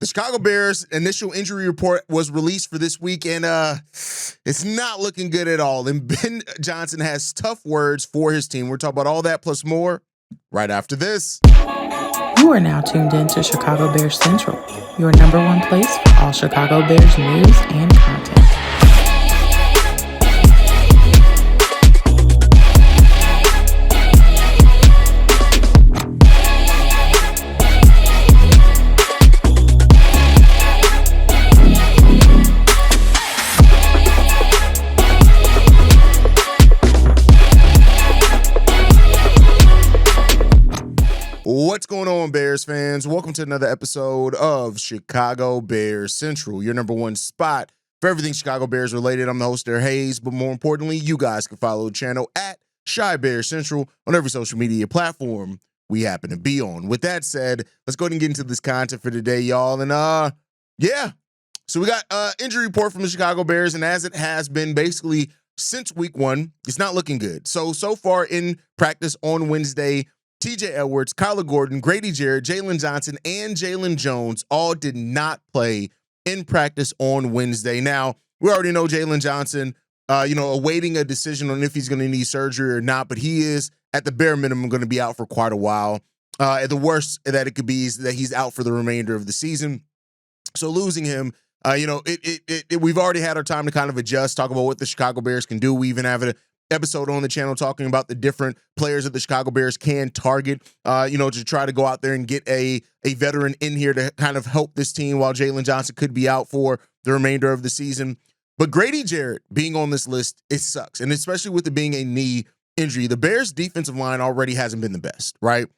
The Chicago Bears initial injury report was released for this week, and it's not looking good at all. And Ben Johnson has tough words for his team. We're talking about all that plus more right after this. You are now tuned in to Chicago Bears Central, your number one place for all Chicago Bears news and content. What's going on, Bears fans? Welcome to another episode of Chicago Bears Central, your number one spot for everything Chicago Bears related. I'm the host there, Hayes, but more importantly, you guys can follow the channel at Chi Bears Central on every social media platform we happen to be on. With that said, let's go ahead and get into this content for today, y'all. And so we got injury report from the Chicago Bears, and as it has been basically since week one, it's not looking good. So far in practice on Wednesday, TJ Edwards, Kyler Gordon, Grady Jarrett, Jaylon Johnson, and Jalen Jones all did not play in practice on Wednesday. Now, we already know Jalen Johnson, awaiting a decision on if he's going to need surgery or not, but he is, at the bare minimum, going to be out for quite a while. The worst that it could be is that he's out for the remainder of the season. So losing him, we've already had our time to kind of adjust, talk about what the Chicago Bears can do. We even have an episode on the channel talking about the different players that the Chicago Bears can target, to try to go out there and get a veteran in here to kind of help this team while Jalen Johnson could be out for the remainder of the season. But Grady Jarrett being on this list, it sucks. And especially with it being a knee injury, the Bears defensive line already hasn't been the best, right?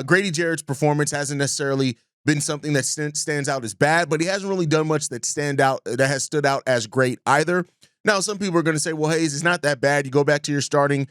Grady Jarrett's performance hasn't necessarily been something that stands out as bad, but he hasn't really done much that has stood out as great either. Now, some people are going to say, well, Hayes, it's not that bad. You go back to your starting,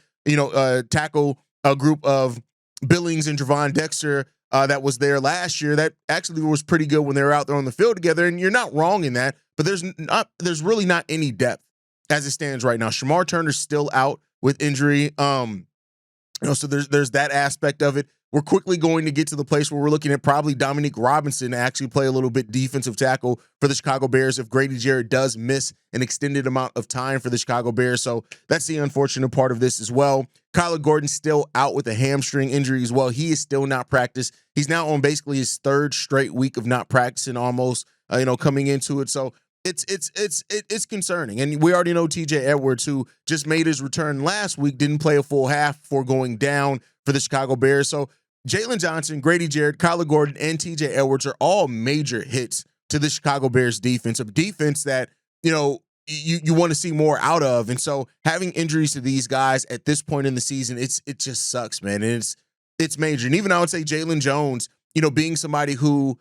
tackle group of Billings and Javon Dexter that was there last year. That actually was pretty good when they were out there on the field together, and you're not wrong in that. But there's really not any depth as it stands right now. Shamar Turner's still out with injury. So there's that aspect of it. We're quickly going to get to the place where we're looking at probably Dominique Robinson to actually play a little bit defensive tackle for the Chicago Bears if Grady Jarrett does miss an extended amount of time for the Chicago Bears. So that's the unfortunate part of this as well. Kyler Gordon's still out with a hamstring injury as well. He is still not practiced. He's now on basically his third straight week of not practicing almost, coming into it. So it's concerning. And we already know TJ Edwards, who just made his return last week, didn't play a full half before going down for the Chicago Bears. So Jalen Johnson, Grady Jarrett, Kyler Gordon, and TJ Edwards are all major hits to the Chicago Bears defense, a defense that, you want to see more out of. And so having injuries to these guys at this point in the season, it just sucks, man. And it's major. And even I would say Jalen Jones, being somebody who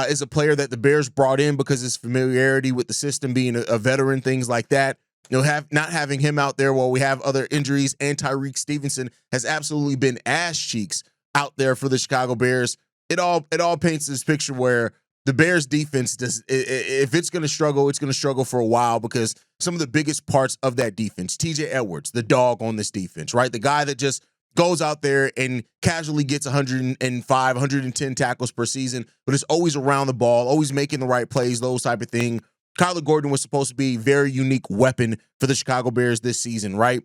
is a player that the Bears brought in because of his familiarity with the system, being a veteran, things like that. Not having him out there while we have other injuries, and Tyrique Stevenson has absolutely been ass cheeks out there for the Chicago Bears. It all paints this picture where the Bears defense if it's going to struggle, it's going to struggle for a while, because some of the biggest parts of that defense, TJ Edwards, the dog on this defense, right? The guy that just goes out there and casually gets 105, 110 tackles per season, but is always around the ball, always making the right plays, those type of thing. Kyler Gordon was supposed to be a very unique weapon for the Chicago Bears this season, right?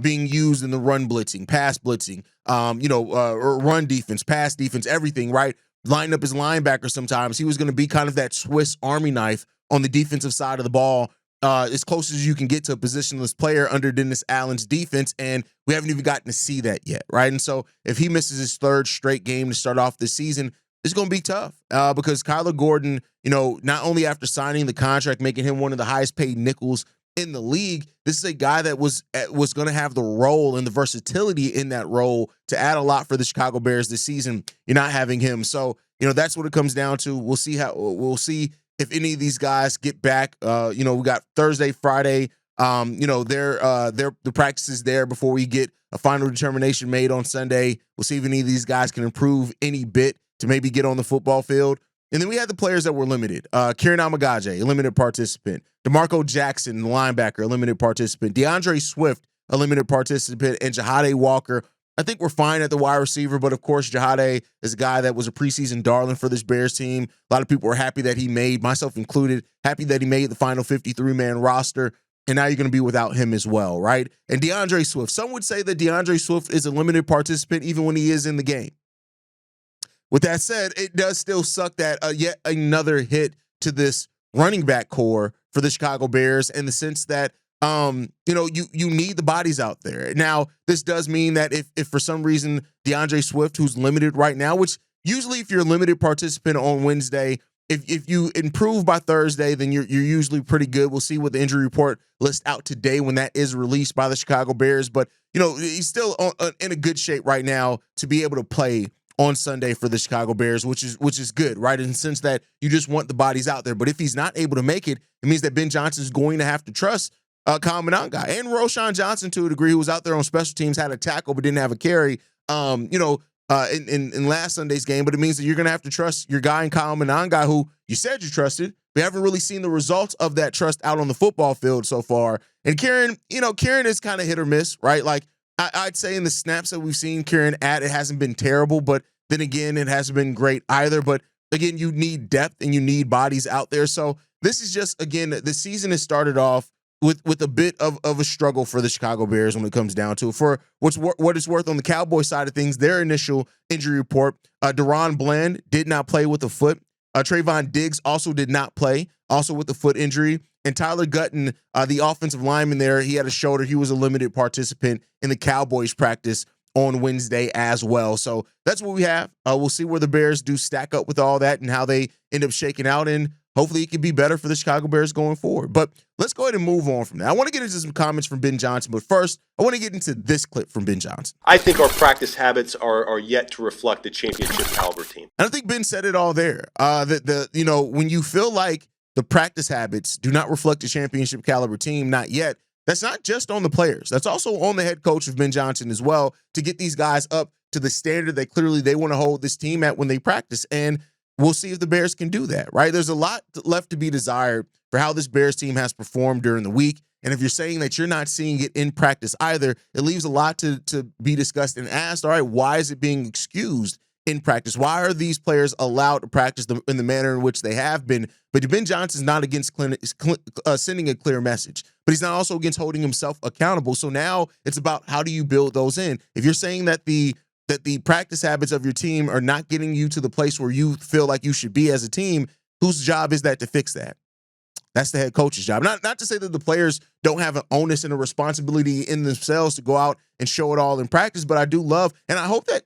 Being used in the run blitzing, pass blitzing, run defense, pass defense, everything, right? Line up as linebacker sometimes. He was going to be kind of that Swiss Army knife on the defensive side of the ball, as close as you can get to a positionless player under Dennis Allen's defense, and we haven't even gotten to see that yet, right? And so if he misses his third straight game to start off the season, it's going to be tough because Kyler Gordon, not only after signing the contract, making him one of the highest paid nickels in the league, this is a guy that was going to have the role and the versatility in that role to add a lot for the Chicago Bears this season. You're not having him. So, that's what it comes down to. We'll see if any of these guys get back. We got Thursday, Friday, the practice is there before we get a final determination made on Sunday. We'll see if any of these guys can improve any bit to maybe get on the football field. And then we had the players that were limited. Kieran Amagaje, a limited participant. DeMarco Jackson, the linebacker, a limited participant. DeAndre Swift, a limited participant. And Jahade Walker, I think we're fine at the wide receiver, but of course, Jahade is a guy that was a preseason darling for this Bears team. A lot of people were happy that he made, myself included, happy that he made the final 53-man roster. And now you're going to be without him as well, right? And DeAndre Swift. Some would say that DeAndre Swift is a limited participant even when he is in the game. With that said, it does still suck that yet another hit to this running back core for the Chicago Bears in the sense that, you need the bodies out there. Now, this does mean that if for some reason DeAndre Swift, who's limited right now, which usually if you're a limited participant on Wednesday, if you improve by Thursday, then you're usually pretty good. We'll see what the injury report list out today when that is released by the Chicago Bears. But, he's still in a good shape right now to be able to play on Sunday for the Chicago Bears, which is good, right? In the sense that you just want the bodies out there. But if he's not able to make it, it means that Ben Johnson is going to have to trust Kyle Monangai and Roschon Johnson to a degree, who was out there on special teams, had a tackle but didn't have a carry. In last Sunday's game, but it means that you're going to have to trust your guy in Kyle Monangai, who you said you trusted. We haven't really seen the results of that trust out on the football field so far. And Kieran is kind of hit or miss, right? Like I'd say in the snaps that we've seen Kieran at, it hasn't been terrible, but then again, it hasn't been great either. But again, you need depth and you need bodies out there. So this is just, again, the season has started off with a bit of a struggle for the Chicago Bears when it comes down to it. For what it's worth on the Cowboys side of things, their initial injury report, Deron Bland did not play with a foot. Trayvon Diggs also did not play, also with a foot injury. And Tyler Gutton, the offensive lineman there, he had a shoulder. He was a limited participant in the Cowboys practice on Wednesday as well. So that's what we have. We'll see where the Bears do stack up with all that and how they end up shaking out, and hopefully it can be better for the Chicago Bears going forward. But let's go ahead and move on from that. I want to get into some comments from Ben Johnson, but first, I want to get into this clip from Ben Johnson. I think our practice habits are yet to reflect the championship caliber team. And I think Ben said it all there. When you feel like the practice habits do not reflect the championship caliber team, not yet, that's not just on the players. That's also on the head coach of Ben Johnson as well, to get these guys up to the standard that clearly they want to hold this team at when they practice. And we'll see if the Bears can do that, right? There's a lot left to be desired for how this Bears team has performed during the week. And if you're saying that you're not seeing it in practice either, it leaves a lot to be discussed and asked. All right, why is it being excused in practice? Why are these players allowed to practice in the manner in which they have been? But Ben Johnson's not against sending a clear message, but he's not also against holding himself accountable. So now it's about how do you build those in? If you're saying that the practice habits of your team are not getting you to the place where you feel like you should be as a team, whose job is that to fix that? That's the head coach's job. Not to say that the players don't have an onus and a responsibility in themselves to go out and show it all in practice, but I do love, and I hope that,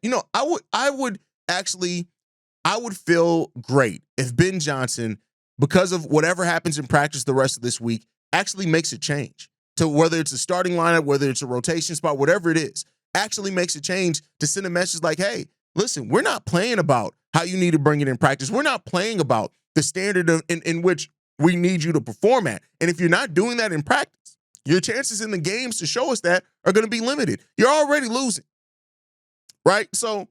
I would feel great if Ben Johnson, because of whatever happens in practice the rest of this week, actually makes a change to whether it's a starting lineup, whether it's a rotation spot, whatever it is, actually makes a change to send a message like, hey, listen, we're not playing about how you need to bring it in practice. We're not playing about the standard in which we need you to perform at. And if you're not doing that in practice, your chances in the games to show us that are going to be limited. You're already losing, right? So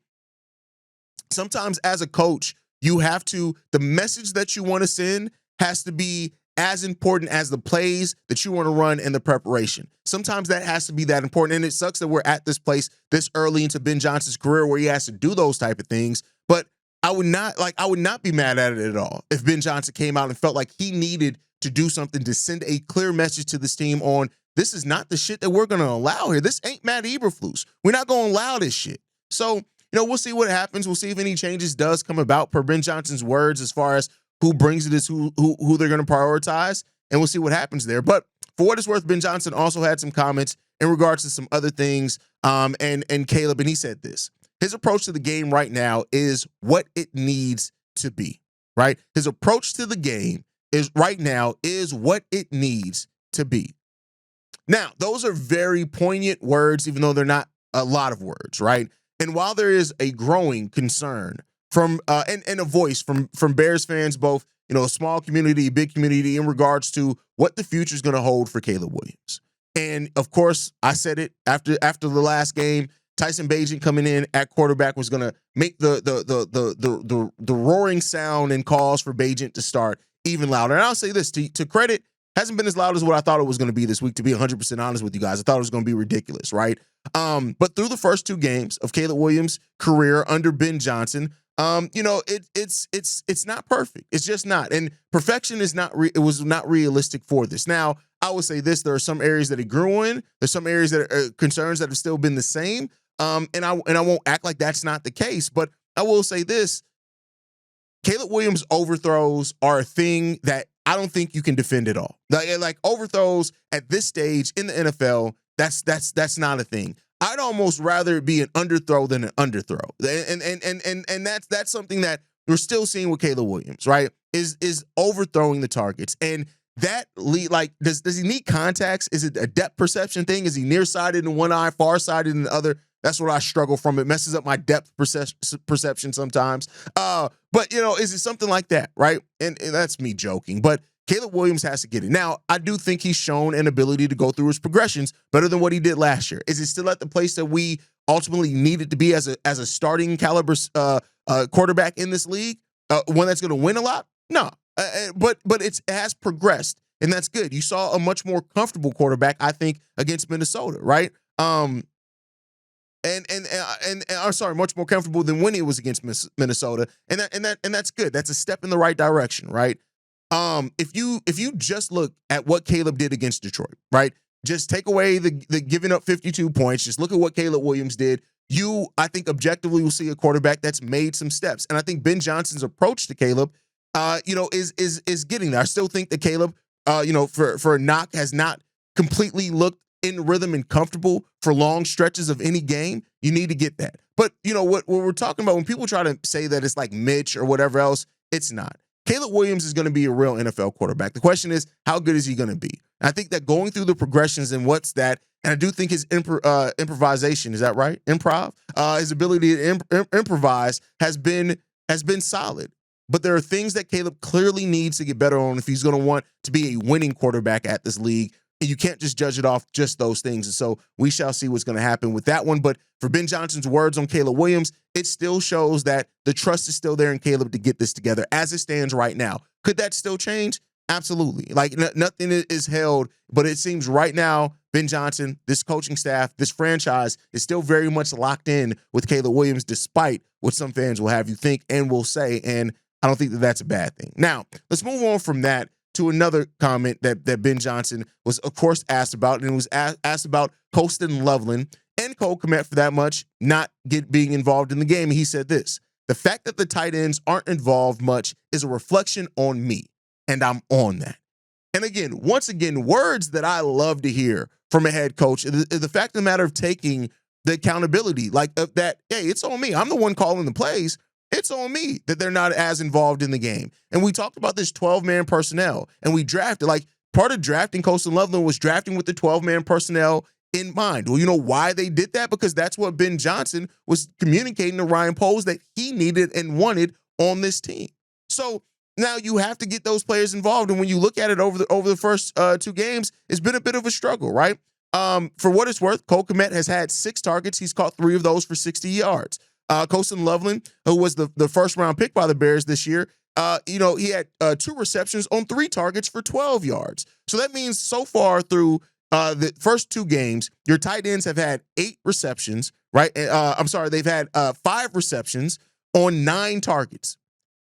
sometimes as a coach, the message that you want to send has to be as important as the plays that you want to run and the preparation. Sometimes that has to be that important. And it sucks that we're at this place this early into Ben Johnson's career where he has to do those type of things. But I would not be mad at it at all if Ben Johnson came out and felt like he needed to do something to send a clear message to this team on, this is not the shit that we're going to allow here. This ain't Matt Eberflus. We're not going to allow this shit. So, we'll see what happens. We'll see if any changes does come about per Ben Johnson's words as far as who brings it is who they're going to prioritize, and we'll see what happens there. But for what it's worth, Ben Johnson also had some comments in regards to some other things, and Caleb, and he said this. His approach to the game right now is what it needs to be, right? His approach to the game is what it needs to be. Now, those are very poignant words, even though they're not a lot of words, right? And while there is a growing concern from and a voice from Bears fans, both a small community, big community, in regards to what the future is going to hold for Caleb Williams. And of course, I said it after the last game. Tyson Bagent coming in at quarterback was going to make the roaring sound and calls for Bagent to start even louder. And I'll say this to credit hasn't been as loud as what I thought it was going to be this week, to be 100% honest with you guys. I thought it was going to be ridiculous, right? But through the first 2 games of Caleb Williams' career under Ben Johnson, it's not perfect. It's just not. And perfection is not, it was not realistic for this. Now, I would say this, there are some areas that he grew in. There's some areas that are concerns that have still been the same. And I won't act like that's not the case, but I will say this, Caleb Williams overthrows are a thing that I don't think you can defend at all. Like overthrows at this stage in the NFL, that's not a thing. I'd almost rather it be an underthrow than an underthrow. And that's something that we're still seeing with Caleb Williams, right? Is overthrowing the targets. And that lead, like, does he need contacts? Is it a depth perception thing? Is he nearsighted in one eye, farsighted in the other? That's what I struggle from. It messes up my depth perception sometimes. But, is it something like that, right? And that's me joking. But Caleb Williams has to get it. Now, I do think he's shown an ability to go through his progressions better than what he did last year. Is it still at the place that we ultimately needed to be as a starting caliber quarterback in this league? One that's going to win a lot? No. But it has progressed, and that's good. You saw a much more comfortable quarterback, I think, against Minnesota, right? And I'm sorry, much more comfortable than when he was against Minnesota, and that's good. That's a step in the right direction, right? If you just look at what Caleb did against Detroit, right? Just take away the giving up 52 points. Just look at what Caleb Williams did. I think objectively will see a quarterback that's made some steps, and I think Ben Johnson's approach to Caleb, is getting there. I still think that Caleb, for a knock, has not completely looked in rhythm and comfortable for long stretches of any game. You need to get that. But what we're talking about, when people try to say that it's like Mitch or whatever else, it's not. Caleb Williams is going to be a real NFL quarterback. The question is, how good is he going to be? And I think that going through the progressions and what's that, and I do think his improvisation, is that right? His ability to improvise has been solid. But there are things that Caleb clearly needs to get better on if he's going to want to be a winning quarterback at this league. And you can't just judge it off just those things. And so we shall see what's going to happen with that one. But for Ben Johnson's words on Caleb Williams, it still shows that the trust is still there in Caleb to get this together as it stands right now. Could that still change? Absolutely. Like nothing is held, but it seems right now, Ben Johnson, this coaching staff, this franchise is still very much locked in with Caleb Williams, despite what some fans will have you think and will say. And I don't think that that's a bad thing. Now, let's move on from that to another comment that Ben Johnson was, of course, asked about, and it was asked about Colston Loveland and Cole Kmet, for that much, not being involved in the game. And he said this: the fact that the tight ends aren't involved much is a reflection on me, and I'm on that. And again, once again, words that I love to hear from a head coach. The fact of the matter of taking the accountability, like that, hey, it's on me. I'm the one calling the plays. It's on me that they're not as involved in the game. And we talked about this 12-man personnel, and we drafted, like, part of drafting Colston Loveland was drafting with the 12-man personnel in mind. Well, you know why they did that? Because that's what Ben Johnson was communicating to Ryan Poles that he needed and wanted on this team. So now you have to get those players involved. And when you look at it over the first 2 games, it's been a bit of a struggle, right? For what it's worth, Cole Kmet has had 6 targets. He's caught 3 of those for 60 yards. Colston Loveland, who was the first round pick by the Bears this year, he had 2 receptions on 3 targets for 12 yards. So that means so far through the first 2 games, your tight ends have had 8 receptions, right? They've had 5 receptions on 9 targets.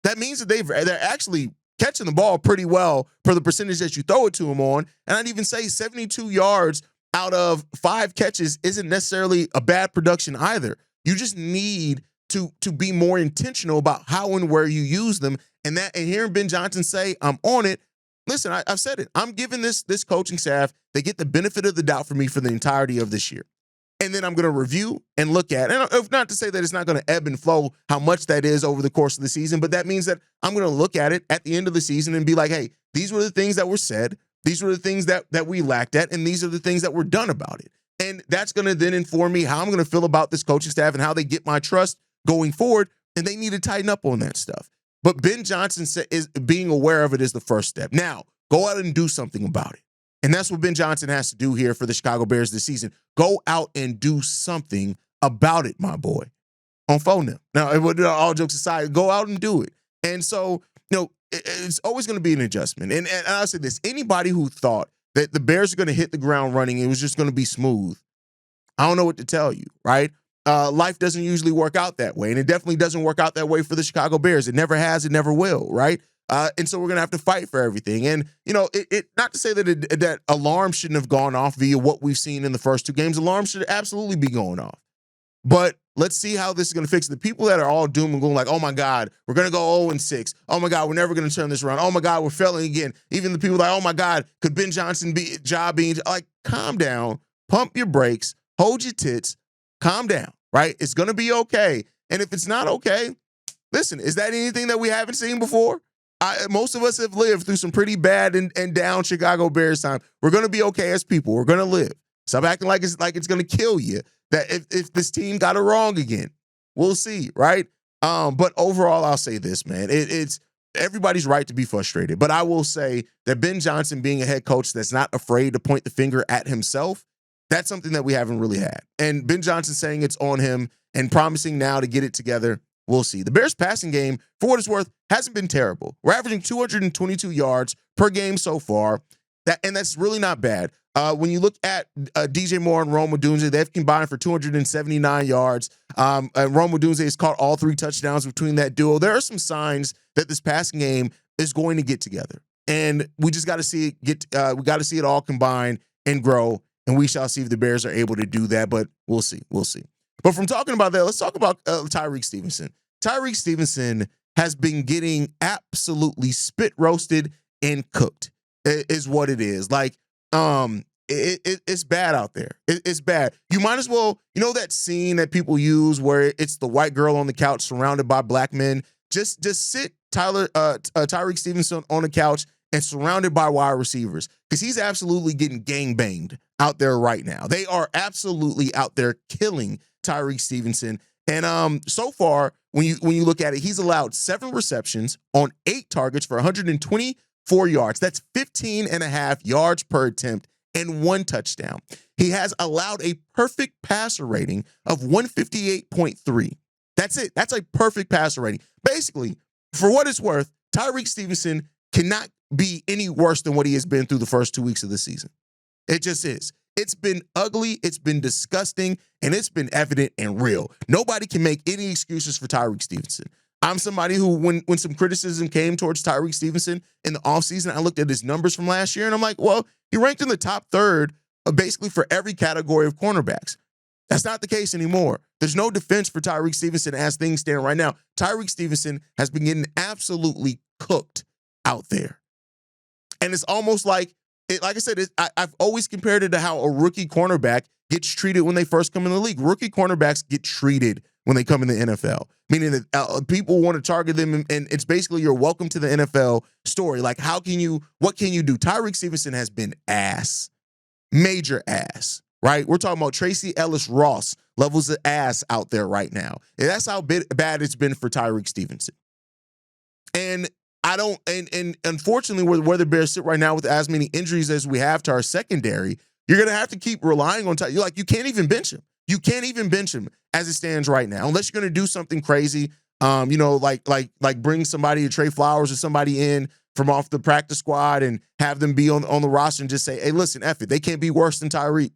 That means that they're actually catching the ball pretty well for the percentage that you throw it to them on. And I'd even say 72 yards out of 5 catches isn't necessarily a bad production either. You just need to be more intentional about how and where you use them. And hearing Ben Johnson say, I'm on it. Listen, I've said it. I'm giving this coaching staff, they get the benefit of the doubt for me for the entirety of this year. And then I'm going to review and look at, and if not to say that it's not going to ebb and flow how much that is over the course of the season, but that means that I'm going to look at it at the end of the season and be like, hey, these were the things that were said. These were the things that we lacked at, and these are the things that were done about it. And that's going to then inform me how I'm going to feel about this coaching staff and how they get my trust going forward. And they need to tighten up on that stuff. But Ben Johnson is being aware of it is the first step. Now, go out and do something about it. And that's what Ben Johnson has to do here for the Chicago Bears this season. Go out and do something about it, my boy. On phone them. Now, all jokes aside, go out and do it. And so, it's always going to be an adjustment. And I'll say this, anybody who thought that the Bears are going to hit the ground running, it was just going to be smooth, I don't know what to tell you, right? Life doesn't usually work out that way, and it definitely doesn't work out that way for the Chicago Bears. It never has, it never will, right? And so we're going to have to fight for everything. And, it not to say that that alarm shouldn't have gone off via what we've seen in the first two games. Alarm should absolutely be going off. But let's see how this is going to fix it. The people that are all doom and gloom, like, oh my God, we're going to go 0-6. Oh my God, we're never going to turn this around. Oh my God, we're failing again. Even the people like, oh my God, could Ben Johnson be job being like, calm down, pump your brakes, hold your tits, calm down, right? It's going to be okay. And if it's not okay, listen, is that anything that we haven't seen before? Most of us have lived through some pretty bad and down Chicago Bears time. We're going to be okay as people. We're going to live. Stop acting like it's going to kill you. That if this team got it wrong again, we'll see, right? But overall, I'll say this, man. It's everybody's right to be frustrated. But I will say that Ben Johnson being a head coach that's not afraid to point the finger at himself, that's something that we haven't really had. And Ben Johnson saying it's on him and promising now to get it together, we'll see. The Bears passing game, for what it's worth, hasn't been terrible. We're averaging 222 yards per game so far. That's really not bad. When you look at DJ Moore and Rome Odunze, they've combined for 279 yards. And Rome Odunze has caught all 3 touchdowns between that duo. There are some signs that this passing game is going to get together, and we just got to see it we got to see it all combine and grow. And we shall see if the Bears are able to do that. But we'll see. We'll see. But from talking about that, let's talk about Tyreek Stevenson. Tyreek Stevenson has been getting absolutely spit roasted and cooked. Is what it is. Like, it's bad out there. It's bad. You might as well, that scene that people use where it's the white girl on the couch surrounded by black men. Just sit Tyreek Stevenson on the couch and surrounded by wide receivers, because he's absolutely getting gangbanged out there right now. They are absolutely out there killing Tyreek Stevenson. And so far, when you look at it, he's allowed 7 receptions on 8 targets for 124 yards. That's 15.5 yards per attempt and 1 touchdown. He has allowed a perfect passer rating of 158.3. That's it. That's a perfect passer rating. Basically, for what it's worth, Tyreek Stevenson cannot be any worse than what he has been through the first 2 weeks of the season. It just is. It's been ugly, it's been disgusting, and it's been evident and real. Nobody can make any excuses for Tyreek Stevenson. I'm somebody who, when some criticism came towards Tyreek Stevenson in the offseason, I looked at his numbers from last year, and I'm like, well, he ranked in the top third basically for every category of cornerbacks. That's not the case anymore. There's no defense for Tyreek Stevenson as things stand right now. Tyreek Stevenson has been getting absolutely cooked out there. And it's almost like, like I said, I've always compared it to how a rookie cornerback gets treated when they first come in the league. Rookie cornerbacks get treated when they come in the NFL, meaning that people want to target them, and it's basically your welcome to the NFL story. Like, what can you do? Tyreek Stevenson has been ass, major ass, right? We're talking about Tracy Ellis Ross levels of ass out there right now. And that's how bad it's been for Tyreek Stevenson. And unfortunately, where the Bears sit right now with as many injuries as we have to our secondary, you're going to have to keep relying on you can't even bench him. You can't even bench him as it stands right now, unless you're going to do something crazy. Like bring somebody to Trey Flowers or somebody in from off the practice squad and have them be on the roster and just say, hey, listen, F it. They can't be worse than Tyreek.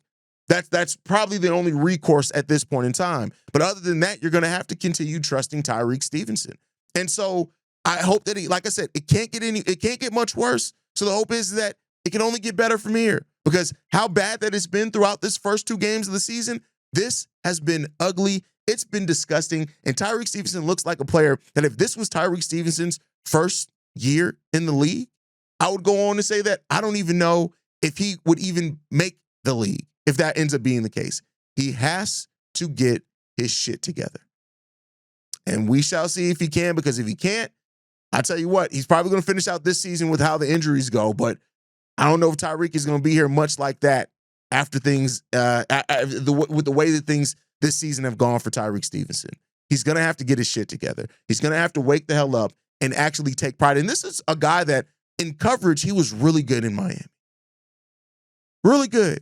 That's probably the only recourse at this point in time. But other than that, you're going to have to continue trusting Tyreek Stevenson. And so I hope that like I said, it can't get much worse. So the hope is that it can only get better from here, because how bad that it's been throughout this first 2 games of the season, this has been ugly. It's been disgusting. And Tyreek Stevenson looks like a player that if this was Tyreek Stevenson's first year in the league, I would go on to say that I don't even know if he would even make the league if that ends up being the case. He has to get his shit together. And we shall see if he can, because if he can't, I tell you what, he's probably going to finish out this season with how the injuries go, but I don't know if Tyreek is going to be here much like that after things, with the way that things this season have gone for Tyreek Stevenson. He's going to have to get his shit together. He's going to have to wake the hell up and actually take pride. And this is a guy that in coverage, he was really good in Miami. Really good.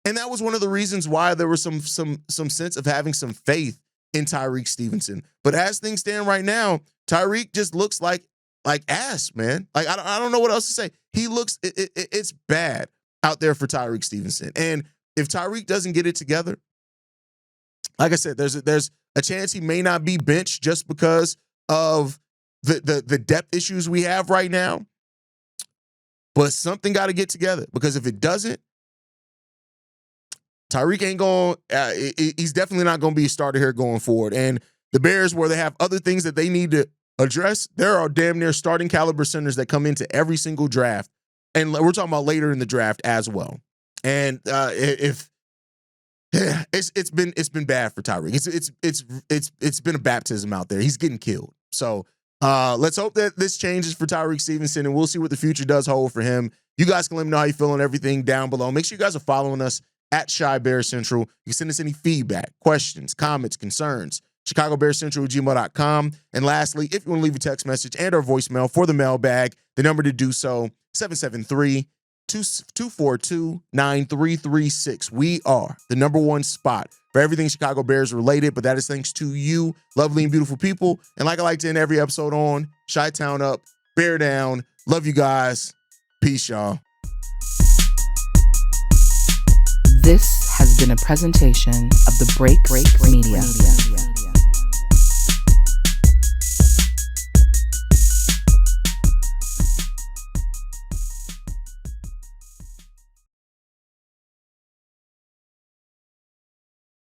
And that was one of the reasons why there was some sense of having some faith in Tyreek Stevenson. But as things stand right now, Tyreek just looks like like ass, man. Like I don't know what else to say. He looks it's bad out there for Tyreek Stevenson. And if Tyreek doesn't get it together, like I said, there's a chance he may not be benched just because of the depth issues we have right now. But something got to get together, because if it doesn't, Tyreek ain't going. He's definitely not going to be a starter here going forward. And the Bears, where they have other things that they need to address, there are damn near starting caliber centers that come into every single draft, and we're talking about later in the draft as well. And it's been bad for Tyreek. It's been a baptism out there. He's getting killed. So let's hope that this changes for Tyreek Stevenson, and we'll see what the future does hold for him. You guys can let me know how you feel on everything down below. Make sure you guys are following us at Shy Bear Central. You can send us any feedback, questions, comments, concerns, ChicagoBearsCentral@gmail.com. And lastly, if you want to leave a text message and or voicemail for the mailbag, the number to do so, 773-242-9336. We are the #1 spot for everything Chicago Bears related, but that is thanks to you, lovely and beautiful people. And like I like to end every episode on, Chi-Town up, Bear down. Love you guys. Peace, y'all. This has been a presentation of the Break Media.